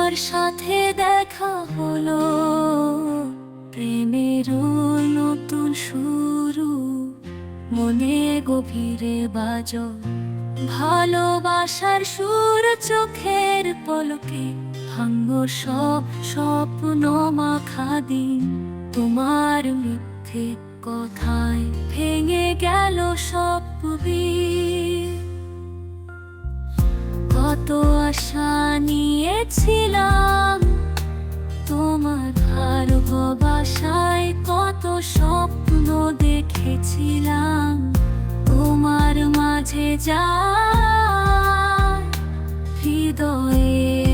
তোমার সাথে দেখা হলো, প্রেমের নতুন শুরু, মনে গভীরে বাজো ভালোবাসার সুর, চোখের পলকে ভাঙো সব স্বপ্ন মাখা দিন। তোমার মিথ্যে কথায় ভেঙে গেল সব পুরী। কত আশা নিয়েছিলাম তোমার ভালোবাসায়, কত স্বপ্ন দেখেছিলাম তোমার মাঝে, যা হৃদয়ে